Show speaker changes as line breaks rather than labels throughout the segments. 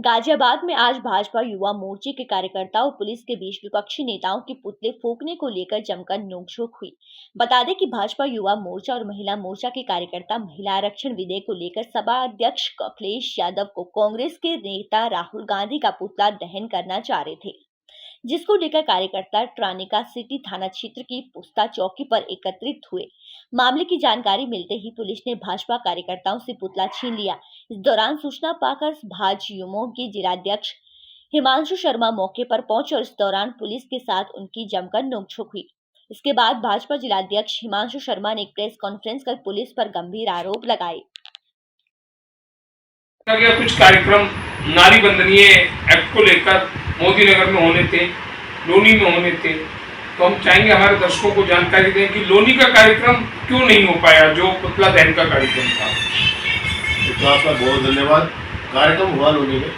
गाजियाबाद में आज भाजपा युवा मोर्चे के कार्यकर्ताओं और पुलिस के बीच विपक्षी नेताओं के पुतले फूंकने को लेकर जमकर नोकझोंक हुई। बता दें कि भाजपा युवा मोर्चा और महिला मोर्चा के कार्यकर्ता महिला आरक्षण विधेयक को लेकर सभा अध्यक्ष अखिलेश यादव को कांग्रेस के नेता राहुल गांधी का पुतला दहन करना चाह रहे थे, जिसको लेकर कार्यकर्ता ट्रानिका सिटी थाना क्षेत्र की पुस्ता चौकी पर एकत्रित हुए। मामले की जानकारी मिलते ही पुलिस ने भाजपा कार्यकर्ताओं से पुतला छीन लिया। इस दौरान सूचना पाकर भाजयुमो के जिलाध्यक्ष हिमांशु शर्मा मौके पर पहुंचे और इस दौरान पुलिस के साथ उनकी जमकर नोकझोंक हुई। इसके बाद भाजपा जिलाध्यक्ष हिमांशु शर्मा ने एक प्रेस कॉन्फ्रेंस कर पुलिस पर गंभीर आरोप लगाए।
कुछ कार्यक्रम नारी बंदनीय एक्ट को लेकर मोदी नगर में होने थे, लोनी में होने थे, तो हम चाहेंगे हमारे दर्शकों को जानकारी दें कि लोनी का कार्यक्रम क्यों नहीं हो पाया, जो पुतला दहन का कार्यक्रम था।
तो आपका बहुत धन्यवाद। कार्यक्रम हुआ लोनी में,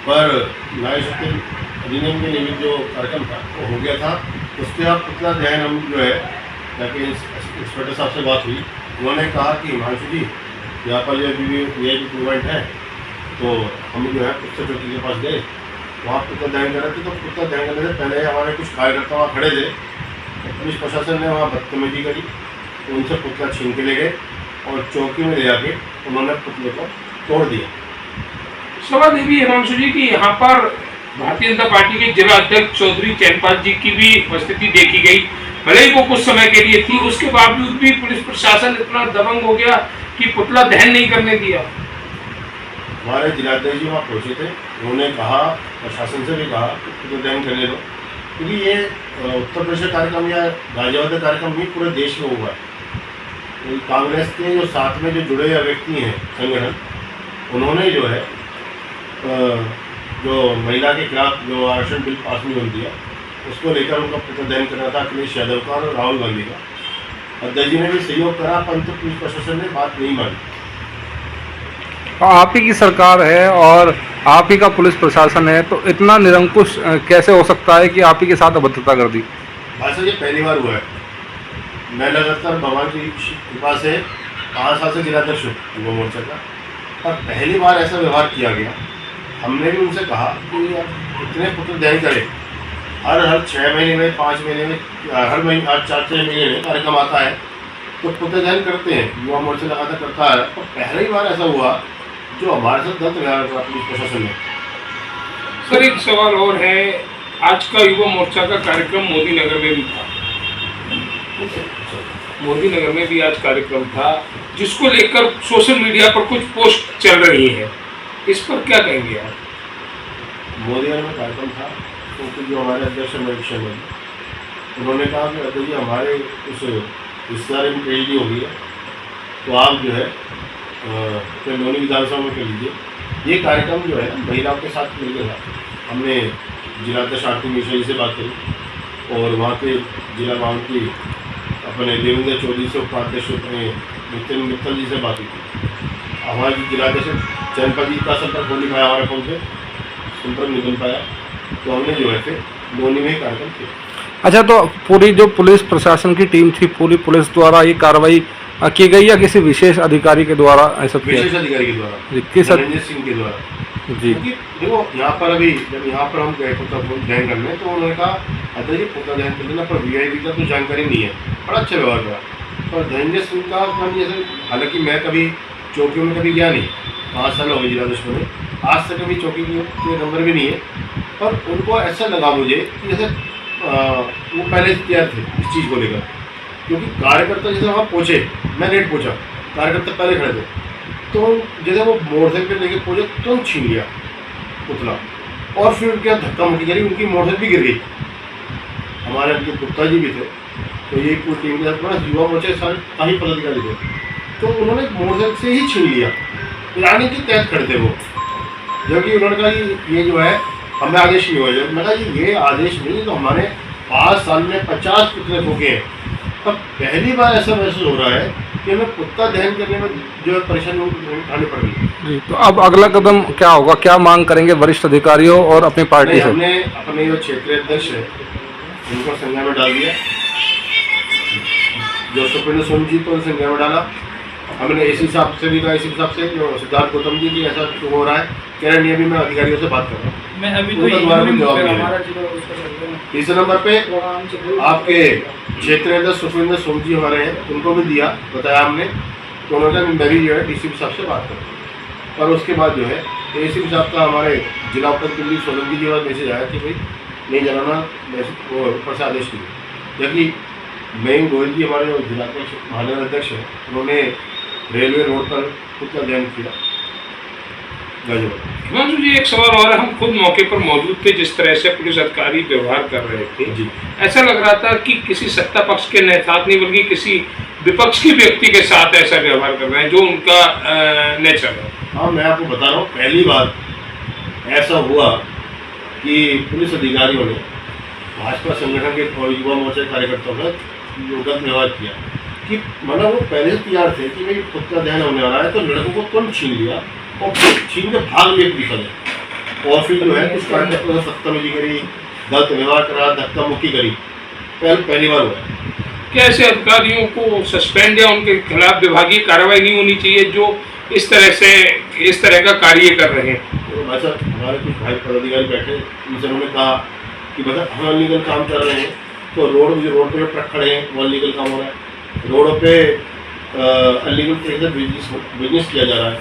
पर नारी शक्ति अधिनियम के निमित्त जो कार्यक्रम था वो हो गया था। उसके बाद पुतला दहन हम जो है जाके इंस्पेक्टर साहब से बात हुई, उन्होंने कहा कि हिमांशु जी यहाँ पर ये इवेंट है, तो हम जो है पुस्तक चौकी के पास गए, वहाँ पुतला दहन कर रहे थे। तो पुतला दहन करने से पहले हमारे कुछ कार्यकर्ता वहाँ खड़े थे, तो पुलिस प्रशासन ने वहाँ बदतमीजी करी, तो उनसे पुतला छीन के ले गए और चौकी में ले जाके उन्होंने पुतले को तोड़ दिया।
सवाल ये भी हिमांशु जी की यहाँ पर भारतीय जनता पार्टी के जिला अध्यक्ष चौधरी चैनपाल जी की भी उपस्थिति देखी गई, भले ही वो कुछ समय के लिए थी, उसके बावजूद भी पुलिस प्रशासन इतना दबंग हो गया कि पुतला दहन नहीं करने दिया।
हमारे जिलाध्यक्ष जी वहाँ पहुँचे थे, उन्होंने कहा, प्रशासन से भी कहा कि दहन करने दो, क्योंकि ये उत्तर प्रदेश कार्यक्रम या गाजियाबाद कार्यक्रम भी पूरे देश में हुआ है। कांग्रेस के जो साथ में जो जुड़े हुए व्यक्ति हैं संगठन, उन्होंने जो है जो महिला के खिलाफ जो आरक्षण बिल पास नहीं होने दिया, उसको लेकर उनका पुतला दहन करना था अखिलेश यादव का और राहुल गांधी का। अध्यक्ष जी ने भी सहयोग करा, परंतु पुलिस प्रशासन ने बात नहीं मानी।
आप ही की सरकार है और आप ही का पुलिस प्रशासन है, तो इतना निरंकुश कैसे हो सकता है कि आप ही के साथ अभद्रता कर दी?
भाई साहब, ये पहली बार हुआ है। मैं लगातार भगवान की कृपा से 5 साल से जिलाध्यक्ष हूँ युवा मोर्चा का, और पहली बार ऐसा व्यवहार किया गया। हमने भी उनसे कहा कि इतने पुतले दहन करें, हर 6 महीने में, 5 महीने में, हर महीने, हर 4-6 महीने में कार्यक्रम आता है तो पुतले दहन करते हैं, युवा मोर्चा लगातार करता है। और पहली बार ऐसा हुआ जो हमारे साथ गलत व्यवहार करा पुलिस प्रशासन ने।
सर, एक सवाल और है, आज का युवा मोर्चा का कार्यक्रम मोदी नगर में भी था, मोदी नगर में भी आज कार्यक्रम था, जिसको लेकर सोशल मीडिया पर कुछ पोस्ट चल रही है, इस पर क्या कहेंगे आप?
मोदी नगर में कार्यक्रम था, तो जो हमारे अध्यक्ष शर्मा, उन्होंने कहा कि अध्यक्ष जी हमारे उस रिश्तेदारी में ट्रेजेडी हो गई है, तो आप जो है फिर लोनी विधानसभा में कर लीजिए। ये कार्यक्रम जो है महिलाओं के साथ मिलकर था। हमने जिलाध्यक्ष आरती मिश्रा जी से बात करी और वहाँ के जिला की अपने देवेंद्र चौधरी से उपाध्यक्ष अपने नितिन मित्तल जी से बात की। हमारे जिलाध्यक्ष चैनपाल जी का संपर्क हो नहीं पाया, हमारे फोन से संपर्क नहीं बन पाया, तो हमने जो है फिर लोनी में कार्यक्रम किया।
अच्छा, तो पूरी जो पुलिस प्रशासन की टीम थी, पूरी पुलिस द्वारा ये कार्रवाई की गई या किसी विशेष अधिकारी के द्वारा ऐसा किया?
विशेष अधिकारी के द्वारा,
किस
रंजीत सिंह के द्वारा जी। क्योंकि देखो यहाँ पर अभी जब यहाँ पर हम गए पुतला दहन करने, तो उन्होंने कहा अध्यक्ष जी पुतला दहन कर लेना, पर वीआईपी का तो जानकारी नहीं है। बड़ा अच्छा व्यवहार करा। और रंजीत सिंह का काम जैसे, हालांकि मैं कभी चौकियों में कभी गया नहीं, 5 साल हो गए जिलाध्यक्ष में, आज तक कभी चौकी के नंबर भी नहीं है, पर उनको ऐसा लगा मुझे कि जैसे वो पहले तैयार थे इस चीज़ को लेकर। क्योंकि कार्यकर्ता जैसे वहाँ पहुँचे, मैं लेट पहुँचा, कार्यकर्ता पहले खड़े थे, तो जैसे वो मोटरसाइकिल लेके पहुँचे तो छीन लिया पुतला, और फिर उनके धक्का मुक्की करी, उनकी मोटरसाइकिल भी गिर गई। हमारे उनके गुप्ता जी भी थे, तो ये पूरी टीम के साथ युवा मोर्चा सारे काफ़ी पदाधिकारी थे, तो उन्होंने मोटरसाइकिल से ही छीन लिया। रानी के तहत खड़े थे वो, जबकि उन्होंने कहा कि ये जो है हमें आदेश नहीं हुआ। मैं कहा ये आदेश नहीं, तो हमारे 5 साल में 50 पुतले फूके हैं। तब पहली बार ऐसा महसूस हो रहा है कि हमें पुतला दहन करने में जो है परेशानी उठानी पड़ रही है।
तो अब अगला कदम क्या होगा, क्या मांग करेंगे वरिष्ठ अधिकारियों और अपनी पार्टी से?
हमने अपने जो क्षेत्रीय अध्यक्ष है उनको संज्ञान में डाल दिया, जो सुप्रीम सोम जी को संज्ञान में डाला, हमने इसी हिसाब से भी कहा, इसी हिसाब से जो सिद्धार्थ गौतम जी की ऐसा क्यों हो रहा है, कह रहे नहीं अभी मैं अधिकारियों से बात कर रहा हूँ।
मैं अभी तो
उनका दोबारा में जवाब नहीं
हमारा
है।
जिला उसका चल रहा है।
तीसरे नंबर पे आपके क्षेत्र अध्यक्ष सुखविंदर सोम जी हमारे हैं, उनको भी दिया, बताया हमने, तो उन्होंने कहा मैं भी जो है डीसीपी साहब से बात करूँ। और उसके बाद जो है एसीपी साहब का हमारे जिला उपायुक्त कुलदीप सोलंकी जी का मैसेज आया कि भाई नहीं जलाना, वो ऊपर से आदेश दिए। जबकि मयंक गोयल जी हमारे जो जिला महानगर अध्यक्ष हैं, उन्होंने रेलवे रोड पर खुद का अध्ययन किया।
हिमांशु जी, एक सवाल और है, हम खुद मौके पर मौजूद थे, जिस तरह से पुलिस अधिकारी व्यवहार कर रहे थे
जी,
ऐसा लग रहा था कि किसी सत्ता पक्ष के साथ नहीं बल्कि किसी विपक्ष की व्यक्ति के साथ ऐसा व्यवहार कर रहे हैं, जो उनका नेचर है।
हाँ, मैं आपको बता रहा हूँ, पहली बार ऐसा हुआ कि पुलिस अधिकारियों ने भाजपा संगठन के और युवा मोर्चा कार्यकर्ताओं का गलत व्यवहार किया कि मतलब वो पहले से तैयार थे कि भाई खुद का ध्यान होने वाला है, तो लड़कों को तुरंत छीन लिया और छीन के भाग लिए पुलिस वाले। और फिर जो है कुछ कार्यकर्ताओं ने सत्तामेजी करी, गलत व्यवहार करा, धक्का मुक्की करी। पहली बार हुआ है।
क्या ऐसे अधिकारियों को सस्पेंड या उनके खिलाफ विभागीय कार्रवाई नहीं होनी चाहिए जो इस तरह का कार्य कर रहे हैं?
तो भाई साहब, हमारे कुछ भाई पदाधिकारी बैठे, उनसे उन्होंने कहा कि मतलब हम अनलीगल काम कर रहे हैं, तो रोड पे ट्रक खड़े हैं, वो अनलीगल काम हो रहा है, रोडों पे अनलीगल तरीके से बिजनेस किया जा रहा है।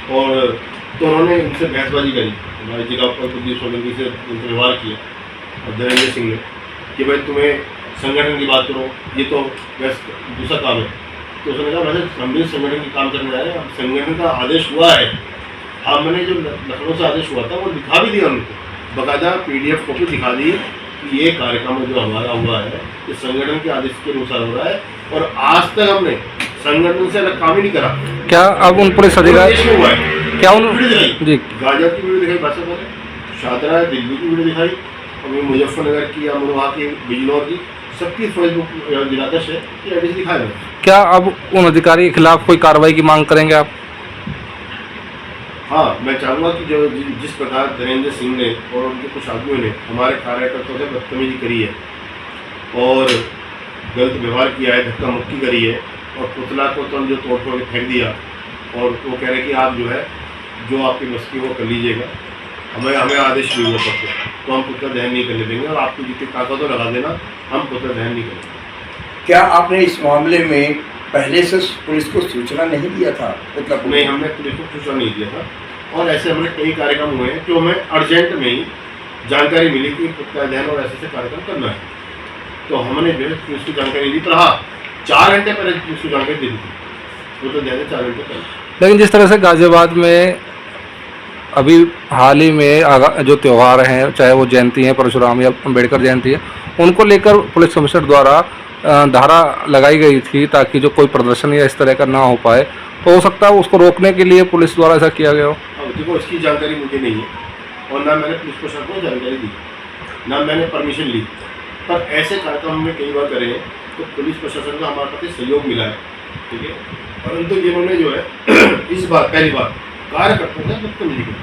और तो उन्होंने उनसे बहसबाजी करी, हमारे जिला उपायुक्त कुलदीप सोलंकी से उनसे व्यवहार किया और धीरेन्द्र सिंह ने कि भाई तुम्हें संगठन की बात करो, ये तो बस दूसरा काम है। तो उसने कहा वैसे हम भी संगठन की काम करने जा रहे हैं, संगठन का आदेश हुआ है, हमने जो लखनऊ से आदेश हुआ था वो दिखा भी दिया उनको, बाकायदा PDF कॉपी दिखा दी कि ये कार्यक्रम जो हमारा हुआ है ये संगठन के आदेश के अनुसार हो रहा है और आज तक हमने संगठन से अलग काम ही नहीं करा।
क्या अब उन पुलिस अधिकारी
देश में हुआ है,
क्या उन
वीडियो दिखाई,
जी
गाजियाबाद की वीडियो दिखाई, बादशाह ने शाहदरा दिल्ली की वीडियो दिखाई, और मुजफ्फरनगर की, अमरोहा की, बिजनौर की, सबकी फेसबुक जिलाध्यक्ष है कि एडिस दिखाया है।
क्या अब उन अधिकारी के खिलाफ कोई कार्रवाई की मांग करेंगे आप?
हाँ, मैं चाहूँगा कि जो जिस प्रकार धीरेन्द्र सिंह ने और उनके कुछ आदमियों ने हमारे कार्यकर्ताओं से बदतमीजी करी है और गलत व्यवहार किया है, धक्का मुक्की करी है और पुतला को तो जो तोड़ फोड़ के फेंक दिया और वो कह रहे कि आप जो है जो आपकी बस की वो कर लीजिएगा, हमें आदेश नहीं हुआ पड़ते तो हम पुतला दहन नहीं करने देंगे और आपकी जितनी ताकत हो लगा देना, हम पुतला दहन नहीं करेंगे।
क्या आपने इस मामले में पहले से पुलिस को सूचना नहीं दिया था? मतलब
नहीं, हमने पुलिस को सूचना नहीं दिया था और ऐसे हमने कई कार्यक्रम हुए हैं जो हमें अर्जेंट में ही जानकारी मिली कि पुतला दहन और ऐसे कार्यक्रम करना है, तो हमने जो है पुलिस की जानकारी दी। पर हाँ, 4 घंटे पहले पुलिस को जानकारी दी थी, पुतला दहन 4 घंटे पहले।
लेकिन जिस तरह से गाजियाबाद में अभी हाल ही में जो त्यौहार हैं, चाहे वो जयंती है परशुराम या अम्बेडकर जयंती है, उनको लेकर पुलिस कमिश्नर द्वारा धारा लगाई गई थी ताकि जो कोई प्रदर्शन या इस तरह का ना हो पाए, तो हो सकता है उसको रोकने के लिए पुलिस द्वारा ऐसा किया गया हो।
अब देखो, इसकी जानकारी मुझे नहीं है और ना मैंने पुलिस प्रशासन को जानकारी दी, ना मैंने परमिशन ली, पर ऐसे कार्यक्रम हमने कई बार करे हैं तो पुलिस प्रशासन का हमारे प्रति सहयोग मिला है, ठीक है। परंतु जिन्होंने जो है इस बार पहली बार कार्यकर्ताओं ने बदतमीजी की,